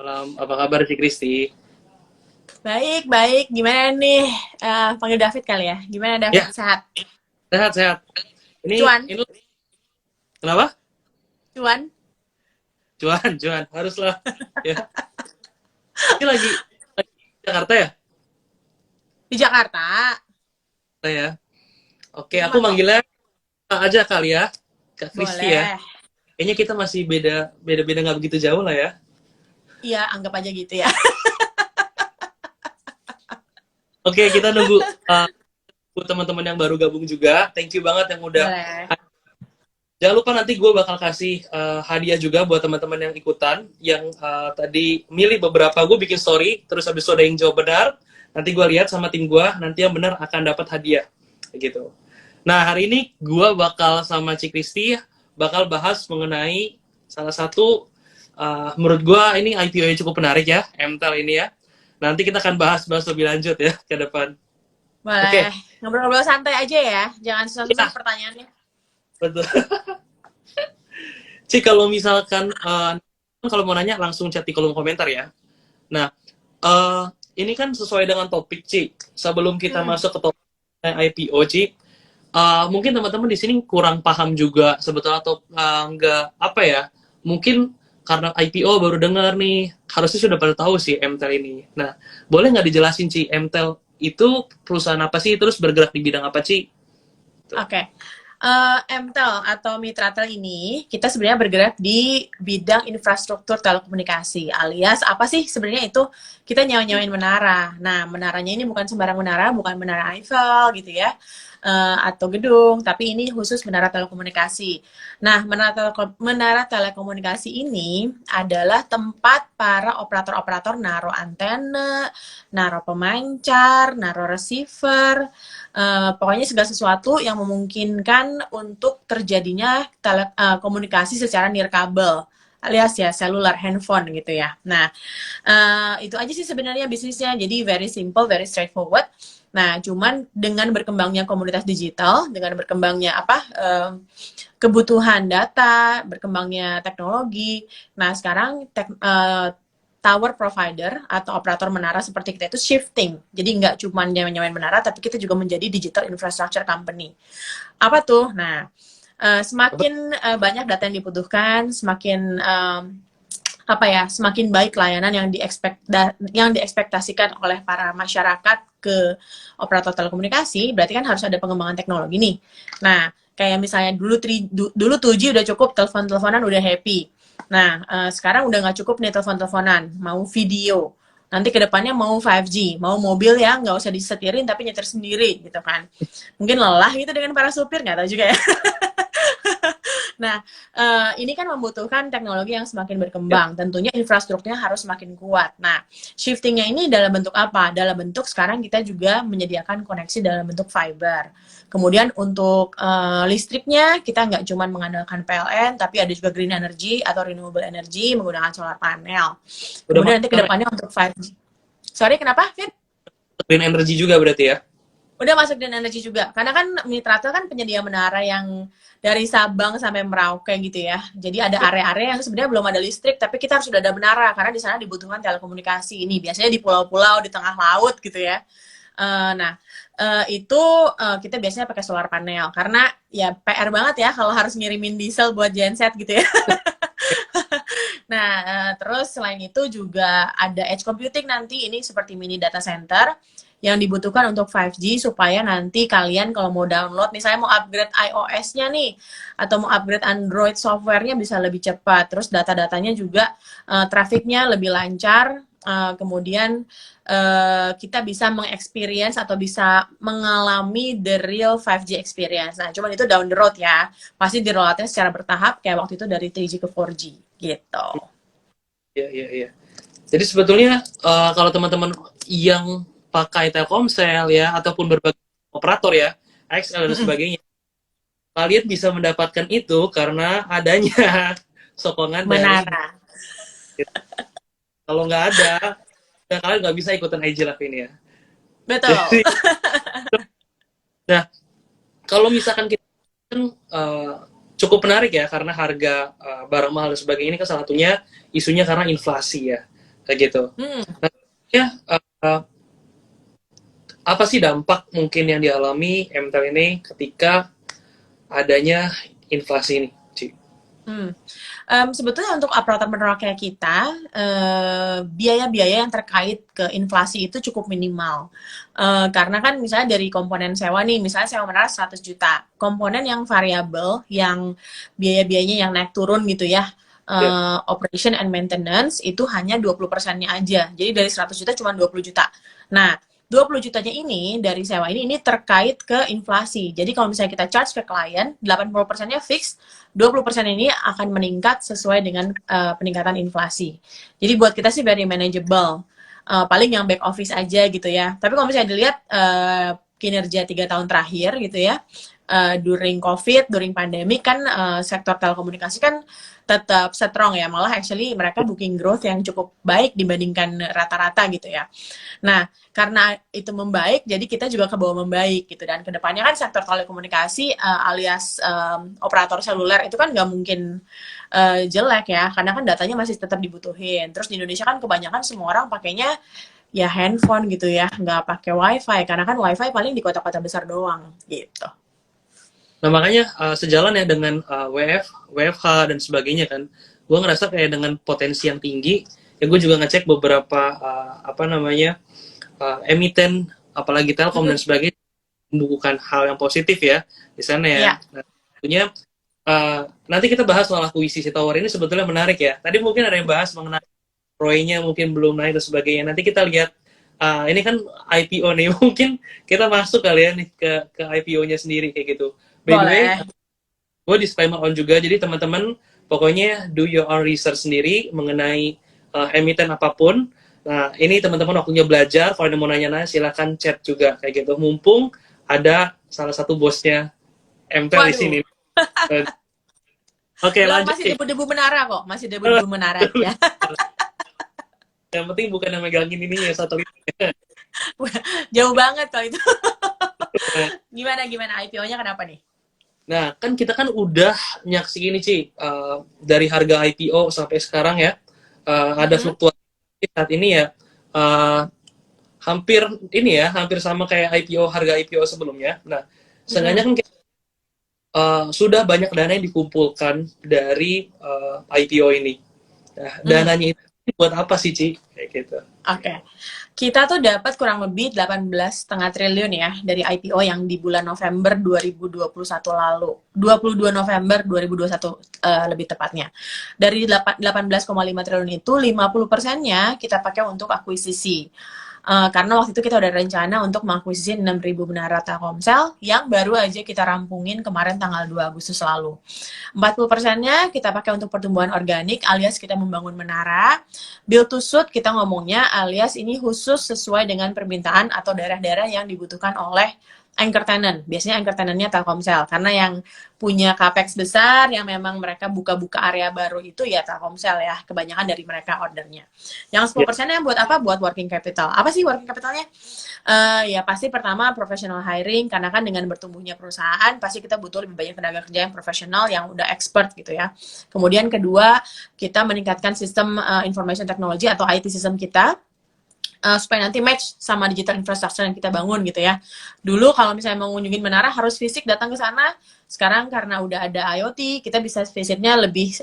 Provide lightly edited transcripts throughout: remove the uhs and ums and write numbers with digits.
Malam, apa kabar Ci Kristi? Baik, baik. Gimana nih? Panggil David kali ya. Gimana David? Ya, Sehat? sehat-sehat. Cuan? Ini kenapa? Cuan? Cuan, haruslah. Ya, ini lagi di Jakarta ya? Di Jakarta? Saya. Oke, Di aku mana? manggilnya Kak aja kali ya, Kak Kristi ya. Boleh. Kayaknya kita masih beda nggak begitu jauh lah ya. Iya, anggap aja gitu ya. Oke, kita nunggu buat teman-teman yang baru gabung juga. Thank you banget yang udah. Boleh. Jangan lupa nanti gue bakal kasih hadiah juga buat teman-teman yang ikutan, yang tadi milih beberapa. Gue bikin story, terus habis itu ada yang jawab benar. Nanti gue lihat sama tim gue, nanti yang benar akan dapat hadiah. Gitu. Nah, hari ini gue bakal sama Cik Kristi bakal bahas mengenai salah satu, menurut gue ini IPO yang cukup menarik ya, MTEL ini ya. Nanti kita akan bahas lebih lanjut ya ke depan. Boleh. Oke, Ngobrol-ngobrol santai aja ya. Jangan susah-susah ya, pertanyaannya. betul. Cik, kalau misalkan kalau mau nanya langsung chat di kolom komentar ya. Nah, uh, ini kan sesuai dengan topik, Ci. Sebelum kita Hmm. masuk ke topik IPO, Ci, mungkin teman-teman di sini kurang paham juga sebetulnya, atau nggak apa ya? Mungkin karena IPO baru dengar nih, harusnya sudah pada tahu sih MTEL ini. Nah, boleh nggak dijelasin, Ci, MTEL itu perusahaan apa sih? Terus bergerak di bidang apa, Ci? Tuh. Oke. MTEL atau Mitratel ini kita sebenarnya bergerak di bidang infrastruktur telekomunikasi, alias apa sih sebenarnya itu kita nyawa-nyawain menara. Nah, menaranya ini bukan sembarang menara, bukan menara Eiffel gitu ya, atau gedung, tapi ini khusus menara telekomunikasi. Nah, menara telekomunikasi ini adalah tempat para operator-operator naruh antena, naruh pemancar, naruh receiver, pokoknya segala sesuatu yang memungkinkan untuk terjadinya komunikasi secara nirkabel alias ya seluler handphone gitu ya. Nah, itu aja sih sebenarnya bisnisnya. Jadi very simple, very straightforward. Nah, cuman dengan berkembangnya komunitas digital, dengan berkembangnya kebutuhan data, berkembangnya teknologi. Nah, sekarang tower provider atau operator menara seperti kita itu shifting. Jadi nggak cuma nyaman menara, tapi kita juga menjadi digital infrastructure company. Apa tuh? Nah, semakin banyak data yang dibutuhkan, semakin apa ya, semakin baik layanan yang diekspektasikan oleh para masyarakat ke operator telekomunikasi, berarti kan harus ada pengembangan teknologi nih. Nah, kayak misalnya dulu 2G udah cukup, telepon-teleponan udah happy. Nah, sekarang udah nggak cukup nih telepon-teleponan, mau video. Nanti kedepannya mau 5G, mau mobil ya nggak usah disetirin tapi nyetir sendiri gitu kan. Mungkin lelah gitu dengan para supir, nggak tahu juga ya. Nah, ini kan membutuhkan teknologi yang semakin Ya, berkembang. Tentunya infrastrukturnya harus semakin kuat. Nah, shiftingnya ini dalam bentuk apa? Dalam bentuk sekarang kita juga menyediakan koneksi dalam bentuk fiber. Kemudian untuk listriknya kita nggak cuma mengandalkan PLN, tapi ada juga green energy atau renewable energy menggunakan solar panel. udah Kemudian nanti masuk kedepannya untuk 5G. Sorry, kenapa, Fit? green energy juga berarti ya? Udah masuk dan energi juga. Karena kan Mitratel kan penyedia menara yang dari Sabang sampai Merauke gitu ya. Jadi ada area-area yang sebenarnya belum ada listrik, tapi kita harus sudah ada menara karena di sana dibutuhkan telekomunikasi. Ini biasanya di pulau-pulau di tengah laut gitu ya. Nah, itu kita biasanya pakai solar panel karena ya PR banget ya kalau harus ngirimin diesel buat genset gitu ya. Nah, terus selain itu juga ada edge computing nanti ini seperti mini data center yang dibutuhkan untuk 5G supaya nanti kalian kalau mau download misalnya mau upgrade iOS-nya nih atau mau upgrade Android software-nya bisa lebih cepat. Terus data-datanya juga trafficnya lebih lancar. Kemudian kita bisa mengexperience atau bisa mengalami the real 5G experience. Nah, cuman itu down the road ya. Pasti di rolloutnya secara bertahap kayak waktu itu dari 3G ke 4G gitu. Iya, iya, iya. Jadi sebetulnya kalau teman-teman yang pakai Telkomsel ya ataupun berbagai operator ya, XL dan Mm-mm. sebagainya, kalian bisa mendapatkan itu karena adanya sokongan dari, Menara. kalau nggak ada, ya kalian nggak bisa ikutan IG Live ini ya. Betul. Jadi, nah, kalau misalkan kita kan, cukup menarik ya, karena harga barang mahal dan sebagainya ini kan salah satunya isunya karena inflasi ya, kayak gitu. Hmm. Nah, ya apa sih dampak mungkin yang dialami MTEL ini ketika adanya inflasi ini, Ci? Hmm. Sebetulnya untuk operator menara kayak kita, biaya-biaya yang terkait ke inflasi itu cukup minimal. Karena kan misalnya dari komponen sewa nih, misalnya sewa menara 100 juta. Komponen yang variabel, yang biaya-biayanya yang naik turun gitu ya, Ya, operation and maintenance itu hanya 20%-nya aja. Jadi dari 100 juta cuma 20 juta. Nah, 20 jutanya ini dari sewa ini terkait ke inflasi. Jadi kalau misalnya kita charge ke klien, 80%-nya fix, 20% ini akan meningkat sesuai dengan peningkatan inflasi. Jadi buat kita sih very manageable. Paling yang back office aja gitu ya. Tapi kalau misalnya dilihat kinerja 3 tahun terakhir gitu ya, during COVID, during pandemi kan sektor telekomunikasi kan tetap strong ya. Malah actually mereka booking growth yang cukup baik dibandingkan rata-rata gitu ya. Nah, karena itu membaik, jadi kita juga ke bawah membaik gitu. Dan kedepannya kan sektor telekomunikasi alias operator seluler itu kan nggak mungkin jelek ya, karena kan datanya masih tetap dibutuhin. Terus di Indonesia kan kebanyakan semua orang pakainya ya handphone gitu ya, nggak pakai wifi, karena kan wifi paling di kota-kota besar doang gitu. nah makanya sejalan ya dengan WFH dan sebagainya kan, gue ngerasa kayak dengan potensi yang tinggi, ya gue juga ngecek beberapa apa namanya emiten, apalagi Telkom dan sebagainya, membukukan hal yang positif ya di sana ya. Iya. Nah, tentunya nanti kita bahas soal akuisisi tower ini sebetulnya menarik ya. Tadi mungkin ada yang bahas mengenai ROI-nya mungkin belum naik dan sebagainya. Nanti kita lihat ini kan IPO nih, mungkin kita masuk kali ya nih ke IPO-nya sendiri kayak gitu. By the way, Boleh. gue disclaimer on juga, jadi teman-teman pokoknya do your own research sendiri mengenai emiten apapun. Nah, ini teman-teman waktunya belajar, kalau ada mau nanya-nanya silahkan chat juga kayak gitu. Mumpung ada salah satu bosnya MTEL di sini. Waduh. Oke, Belum, lanjut masih sih. debu-debu menara kok, masih debu-debu menara aja. Yang penting bukan yang megangin ini ya, satelit. Jauh banget kalau itu. Gimana IPO-nya kenapa nih? Nah, kan kita kan udah nyaksiin ini, Ci. Dari harga IPO sampai sekarang ya, ada fluktuasi saat ini ya, hampir ini ya, hampir sama kayak harga IPO sebelumnya. Nah, seenggaknya kan kita, sudah banyak dana yang dikumpulkan dari IPO ini. Nah, dananya itu buat apa sih, Ci? Kayak gitu. Oke. Kita tuh dapat kurang lebih 18,5 triliun ya dari IPO yang di bulan November 2021 lalu. 22 November 2021 lebih tepatnya. Dari 18,5 triliun itu 50%-nya kita pakai untuk akuisisi. Karena waktu itu kita udah rencana untuk mengakuisisi 6.000 menara Telkomsel yang baru aja kita rampungin kemarin tanggal 2 Agustus lalu. 40%-nya kita pakai untuk pertumbuhan organik alias kita membangun menara. Build to suit kita ngomongnya alias ini khusus sesuai dengan permintaan atau daerah-daerah yang dibutuhkan oleh anchor tenant. Biasanya anchor tenant-nya Telkomsel karena yang punya capex besar yang memang mereka buka-buka area baru itu ya Telkomsel ya, kebanyakan dari mereka ordernya. Yang 10%-nya buat apa? Buat working capital. Apa sih working capitalnya? Ya pasti pertama professional hiring, karena kan dengan bertumbuhnya perusahaan pasti kita butuh lebih banyak tenaga kerja yang profesional yang udah expert gitu ya. Kemudian kedua, kita meningkatkan sistem information technology atau IT sistem kita supaya nanti match sama digital infrastructure yang kita bangun gitu ya. Dulu kalau misalnya mau ngunjungin menara harus fisik datang ke sana. Sekarang karena udah ada IoT, kita bisa visitnya lebih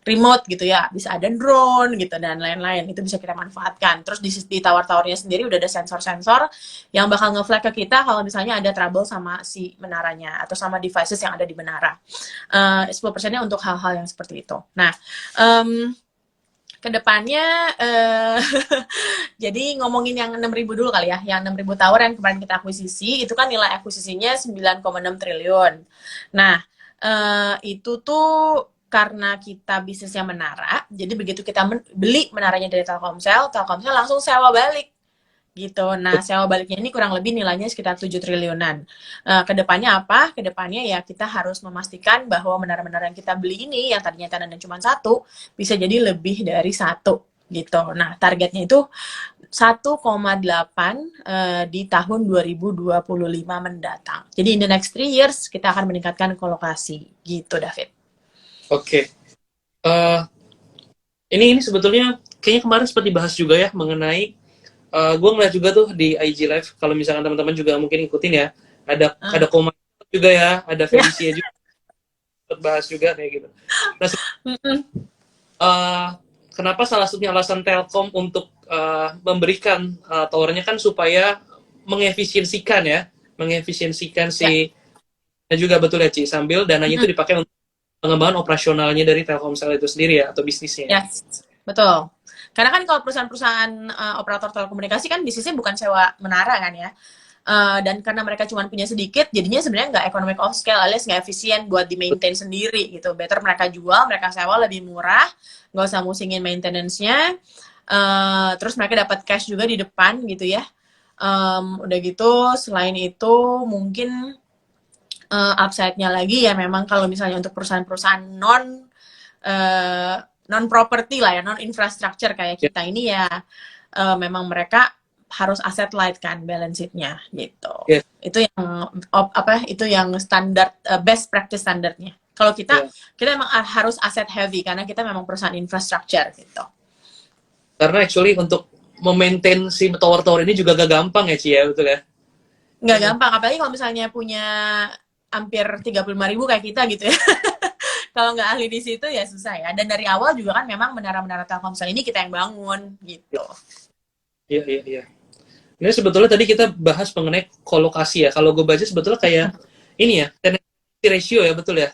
remote gitu ya. Bisa ada drone gitu dan lain-lain. Itu bisa kita manfaatkan. Terus di tower-towernya sendiri udah ada sensor-sensor yang bakal nge-flag ke kita kalau misalnya ada trouble sama si menaranya atau sama devices yang ada di menara. 10%-nya untuk hal-hal yang seperti itu. Nah, kedepannya jadi ngomongin yang 6.000 dulu kali ya, yang 6.000 tower yang kemarin kita akuisisi itu kan nilai akuisisinya 9,6 triliun. Nah, itu tuh karena kita bisnisnya menara, jadi begitu kita beli menaranya dari Telkomsel langsung sewa balik gitu. Nah, sewa baliknya ini kurang lebih nilainya sekitar 7 triliunan. Kedepannya apa? Kedepannya ya kita harus memastikan bahwa menara-menara yang kita beli ini, yang tadinya tenannya cuma satu, bisa jadi lebih dari satu. gitu. Nah, targetnya itu 1,8 di tahun 2025 mendatang. Jadi in the next 3 years kita akan meningkatkan kolokasi gitu, David. Oke. Eh, ini sebetulnya kayaknya kemarin sempat dibahas juga ya mengenai gue ngeliat juga tuh di IG Live kalau misalkan teman-teman juga mungkin ikutin ya, ada Koma juga ya, ada Felicia juga sempat bahas juga kayak gitu. Nah, kenapa salah satunya alasan Telkom untuk memberikan towernya kan supaya mengefisiensikan si dan juga betul ya Ci, sambil dananya itu dipakai untuk pengembangan operasionalnya dari Telkomsel itu sendiri ya, atau bisnisnya. Yes, betul. Karena kan kalau perusahaan-perusahaan operator telekomunikasi kan bisnisnya bukan sewa menara kan ya. Dan karena mereka cuma punya sedikit, jadinya sebenarnya nggak economic of scale, alias nggak efisien buat di-maintain sendiri gitu. Better mereka jual, mereka sewa lebih murah, nggak usah musingin maintenance-nya. Terus mereka dapat cash juga di depan gitu ya. Udah gitu, selain itu mungkin upside-nya lagi ya memang kalau misalnya untuk perusahaan-perusahaan non property lah ya, non infrastructure kayak kita ini ya, memang mereka harus asset light kan balance sheet-nya gitu. Yes. Itu yang itu yang standar best practice standarnya. Kalau kita memang harus asset heavy karena kita memang perusahaan infrastructure gitu. Karena actually untuk memaintain si tower-tower ini juga gak gampang ya Ci ya, betul ya? Nggak gampang, apalagi kalau misalnya punya hampir 35.000 kayak kita gitu ya. Kalau nggak ahli di situ ya susah ya. Dan dari awal juga kan memang menara-menara Telkomsel ini kita yang bangun gitu. Iya. Ini sebetulnya tadi kita bahas mengenai kolokasi ya. Kalau gue baca sebetulnya kayak ini ya, tenancy ratio ya, betul ya?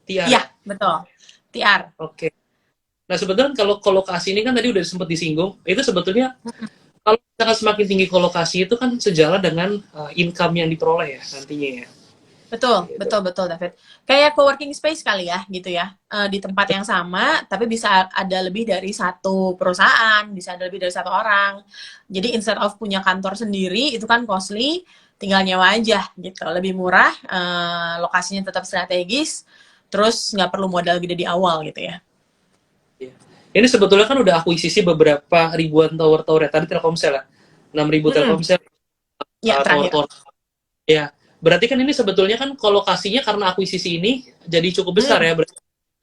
TR. Iya, betul. TR. Oke. Nah sebetulnya kalau kolokasi ini kan tadi udah sempat disinggung, itu sebetulnya kalau misalkan semakin tinggi kolokasi itu kan sejalan dengan income yang diperoleh ya nantinya ya. Betul, betul David. Kayak co-working space kali ya, gitu ya. Di tempat yang sama, tapi bisa ada lebih dari satu perusahaan, bisa ada lebih dari satu orang. Jadi instead of punya kantor sendiri, itu kan costly, tinggal nyewa aja gitu. Lebih murah, lokasinya tetap strategis, terus nggak perlu modal gede di awal gitu ya. Ini sebetulnya kan udah akuisisi beberapa ribuan tower-tower ya. Tadi Telkomsel ya, 6.000 Telkomsel. Ya, terakhir. Ya, berarti kan ini sebetulnya kan kolokasinya karena akuisisi ini jadi cukup besar ya,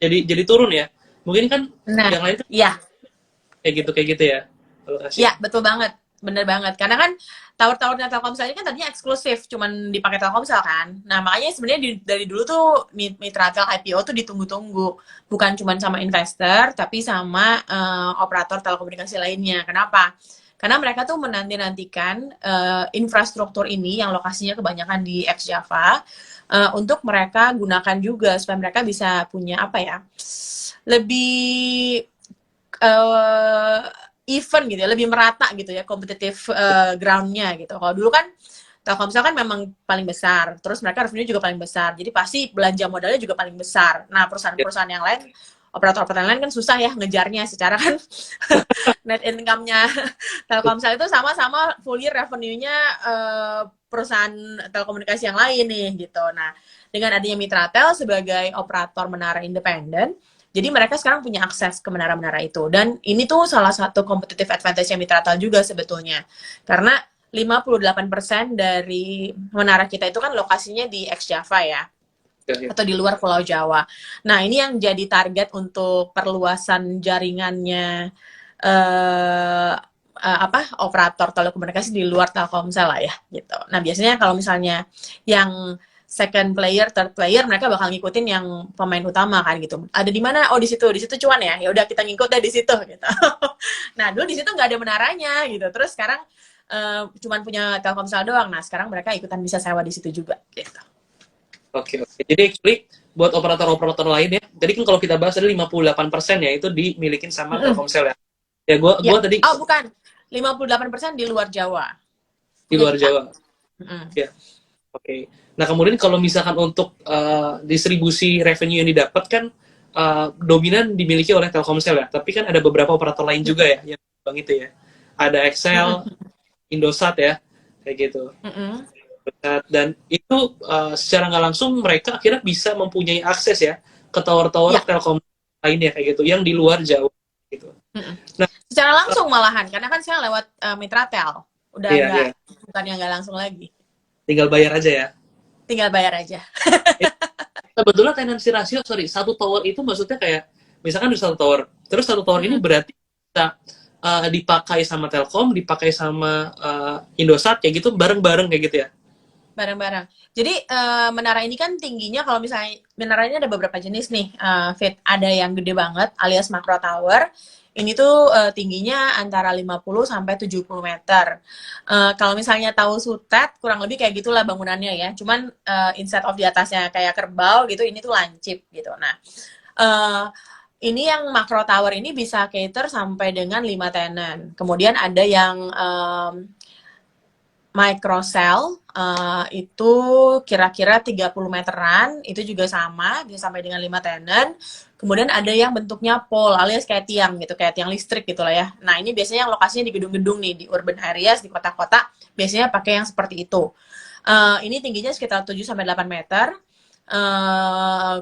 jadi turun ya. Mungkin kan yang lain kan kayak gitu ya. Kolokasi. Ya, betul banget. Bener banget. Karena kan tower-towernya Telkomsel ini kan tadinya eksklusif, cuman dipakai Telkomsel kan. Nah, makanya sebenarnya dari dulu tuh Mitratel IPO tuh ditunggu-tunggu. Bukan cuman sama investor, tapi sama operator telekomunikasi lainnya. Kenapa? Karena mereka tuh menanti-nantikan infrastruktur ini yang lokasinya kebanyakan di ex-Java untuk mereka gunakan juga supaya mereka bisa punya apa ya, lebih even gitu ya, lebih merata gitu ya, kompetitif ground-nya gitu. Kalau dulu kan Telkomsel kan memang paling besar, terus mereka revenue juga paling besar, jadi pasti belanja modalnya juga paling besar. Nah, perusahaan-perusahaan yang lain, operator-operator lain kan susah ya ngejarnya secara kan net income-nya Telkomsel itu sama-sama full year revenue-nya perusahaan telekomunikasi yang lain nih gitu. Nah, dengan adanya Mitratel sebagai operator menara independen, jadi mereka sekarang punya akses ke menara-menara itu. Dan ini tuh salah satu competitive advantage-nya Mitratel juga sebetulnya. Karena 58% dari menara kita itu kan lokasinya di ex-Java ya. Atau di luar Pulau Jawa. Nah, ini yang jadi target untuk perluasan jaringannya operator telekomunikasi di luar Telkomsel lah ya gitu. Nah, biasanya kalau misalnya yang second player, third player, mereka bakal ngikutin yang pemain utama kan gitu. Ada di mana? Oh, di situ cuan ya. Ya udah kita ngikut deh di situ gitu. Nah, dulu di situ nggak ada menaranya gitu. Terus sekarang cuman punya Telkomsel doang. Nah, sekarang mereka ikutan bisa sewa di situ juga gitu. Oke. Jadi actually buat operator-operator lain ya, tadi kan kalau kita bahas ada 58% ya itu dimilikin sama Telkomsel ya. Ya gua tadi bukan. 58% di luar Jawa. Di luar Jawa. Ya. Oke. Nah, kemudian kalau misalkan untuk distribusi revenue yang didapat kan dominan dimiliki oleh Telkomsel ya, tapi kan ada beberapa operator lain juga ya yang bang itu ya. Ada Excel, Indosat ya, kayak gitu. Dan itu secara nggak langsung mereka akhirnya bisa mempunyai akses ya ke tower-tower Telkom lainnya kayak gitu yang di luar Jawa gitu. Nah, secara langsung malahan, karena kan sekarang lewat Mitratel. Udah Iya, nggak, iya. bukan yang nggak langsung lagi. Tinggal bayar aja ya. Tinggal bayar aja. Sebetulnya tenancy ratio, sorry, satu tower itu maksudnya kayak, misalkan di satu tower, terus satu tower ini berarti bisa dipakai sama Telkom, dipakai sama Indosat, kayak gitu, bareng-bareng kayak gitu ya? Bareng-bareng. Jadi menara ini kan tingginya, kalau misalnya menara ini ada beberapa jenis nih, Fit. Ada yang gede banget alias macro tower. Ini tuh tingginya antara 50 sampai 70 meter. Kalau misalnya tahu Sutet, kurang lebih kayak gitulah bangunannya ya. Cuman instead of di atasnya kayak kerbau gitu, ini tuh lancip gitu. Nah, eh, ini yang macro tower ini bisa cater sampai dengan 5 tenant. Kemudian ada yang microcell, itu kira-kira 30 meteran, itu juga sama, bisa sampai dengan 5 tenant. Kemudian ada yang bentuknya pole, alias kayak tiang gitu, kayak tiang listrik gitu lah ya. Nah, ini biasanya yang lokasinya di gedung-gedung nih, di urban areas, di kota-kota, biasanya pakai yang seperti itu. Ini tingginya sekitar 7 sampai 8 meter.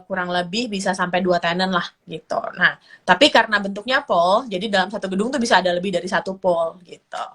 Kurang lebih bisa sampai 2 tenant lah gitu. Nah, tapi karena bentuknya pole, jadi dalam satu gedung tuh bisa ada lebih dari satu pole gitu.